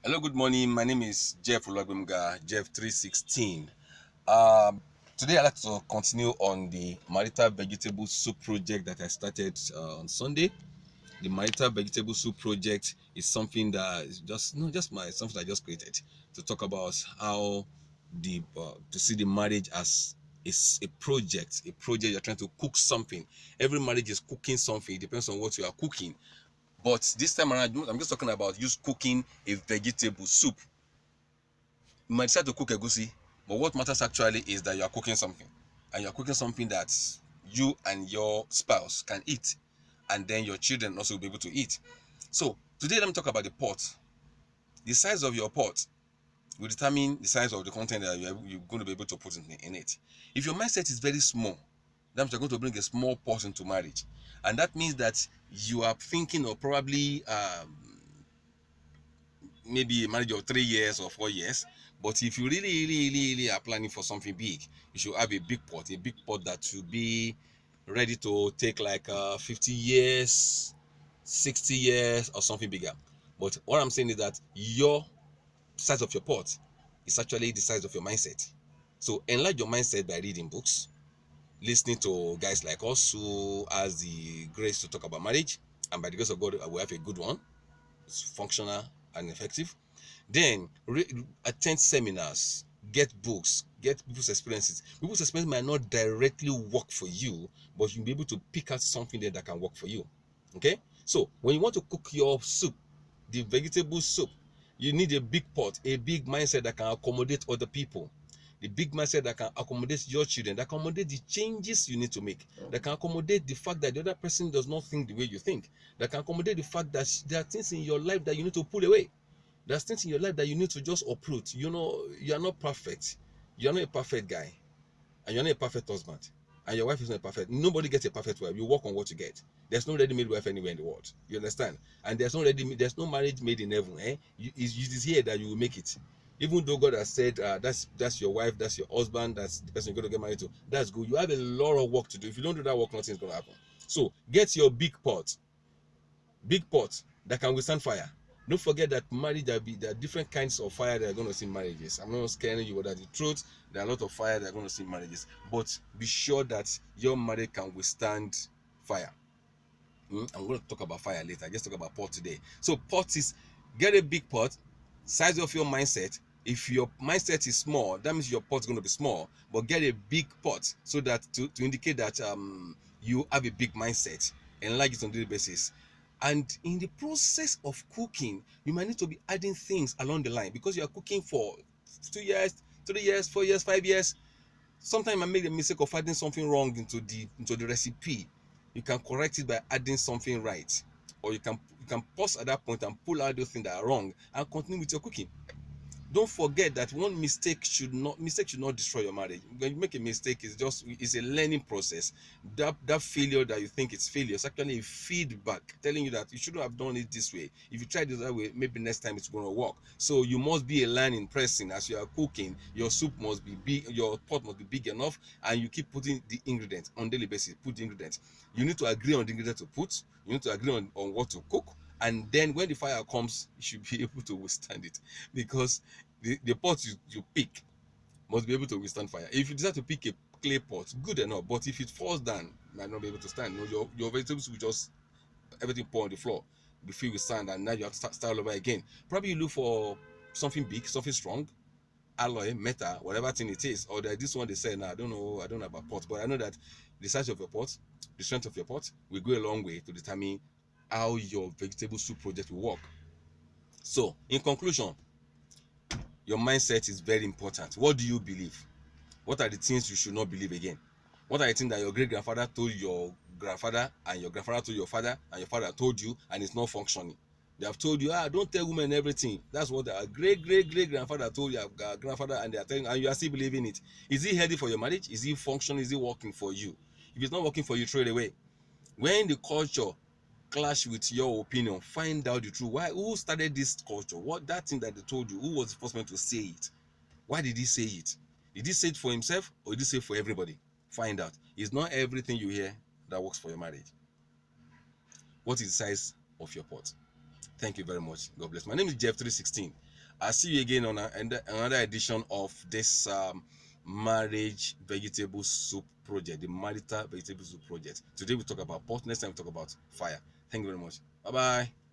Hello, good morning. My name is Jeff Oluwagbemga, Jeff316. Um, Today, I'd like to continue on the Marital Vegetable Soup project that I started on Sunday. The Marital Vegetable Soup project is something that is something I just created to talk about how to see the marriage as is a project. A project you're trying to cook something. Every marriage is cooking something. It depends on what you are cooking. But this time around, I'm just talking about you cooking a vegetable soup. You might decide to cook egusi, but what matters actually is that you are cooking something, and you are cooking something that you and your spouse can eat, and then your children also will be able to eat. So today, let me talk about the pot. The size of your pot will determine the size of the content that you're going to be able to put in it. If your mindset is very small, that means you're going to bring a small pot into marriage, and that means that you are thinking of probably maybe a marriage of 3 years or 4 years. But if you really are planning for something big, you should have a big pot that should be ready to take like 50 years, 60 years, or something bigger. But what I'm saying is that your size of your pot is actually the size of your mindset. So enlarge your mindset by reading books, listening to guys like us who has the grace to talk about marriage, and by the grace of God, we have a good one. It's functional and effective. Then attend seminars, get books, get people's experiences. People's experience might not directly work for you, but you'll be able to pick out something there that can work for you. Okay? So when you want to cook your soup, the vegetable soup, you need a big pot, a big mindset that can accommodate other people. The big mindset that can accommodate your children, that can accommodate the changes you need to make, that can accommodate the fact that the other person does not think the way you think, that can accommodate the fact that there are things in your life that you need to pull away. There's things in your life that you need to just uproot. You know, you are not perfect. You are not a perfect guy, and you're not a perfect husband, and your wife is not perfect. Nobody gets a perfect wife. You work on what you get. There's no ready-made wife anywhere in the world. You understand? And there's no marriage made in heaven. It is here that you will make it. Even though God has said that's your wife, that's your husband, that's the person you're going to get married to. That's good. You have a lot of work to do. If you don't do that work, nothing's going to happen. So get your big pot that can withstand fire. Don't forget that marriage, there are different kinds of fire that are going to see in marriages. I'm not scaring you, but that's the truth. There are a lot of fire that are going to see in marriages. But be sure that your marriage can withstand fire. I'm going to talk about fire later. I just talk about pot today. So pot is, get a big pot, size of your mindset. If your mindset is small, that means your pot is going to be small. But get a big pot so that to indicate that you have a big mindset. Enlarge it on a daily basis. And in the process of cooking, you might need to be adding things along the line because you are cooking for 2 years, 3 years, 4 years, 5 years. Sometimes I make the mistake of adding something wrong into the recipe. You can correct it by adding something right, or you can pause at that point and pull out those things that are wrong and continue with your cooking. Don't forget that one mistake should not destroy your marriage. When you make a mistake, it's a learning process. That failure that you think it's failure is actually a feedback telling you that you shouldn't have done it this way. If you try it that way, maybe next time it's going to work. So you must be a learning person. As you are cooking, your soup must be big, your pot must be big enough, and you keep putting the ingredients on daily basis. Put the ingredients. You need to agree on the ingredients to put. You need to agree on what to cook, and then when the fire comes, you should be able to withstand it, because the pot you pick must be able to withstand fire. If you decide to pick a clay pot, good enough, but if it falls down, you might not be able to stand. Your vegetables will just everything pour on the floor, be filled with sand, and now you have to start all over again. Probably you look for something big, something strong, alloy, metal, whatever thing it is. Or this one they say, now I don't know about pot, but I know that the size of your pot, the strength of your pot will go a long way to determine how your vegetable soup project will work. So in conclusion, your mindset is very important. What do you believe? What are the things you should not believe again? What are the things that your great grandfather told your grandfather, and your grandfather told your father, and your father told you, and it's not functioning? They have told you, don't tell women everything. That's what their great grandfather told your grandfather, and they are telling, and you are still believing it. Is it healthy for your marriage? Is it functioning? Is it working for you? If it's not working for you, throw it away. When the culture clash with your opinion, find out the truth. Who started this culture? What that thing that they told you, who was the first man to say it? Why did he say it? Did he say it for himself, or did he say it for everybody? Find out. It's not everything you hear that works for your marriage. What is the size of your pot? Thank you very much. God bless. My name is Jeff316. I'll see you again on another edition of this marriage vegetable soup project, the Marital vegetable soup project. Today we talk about pot, next time we talk about fire. Thank you very much. Bye bye.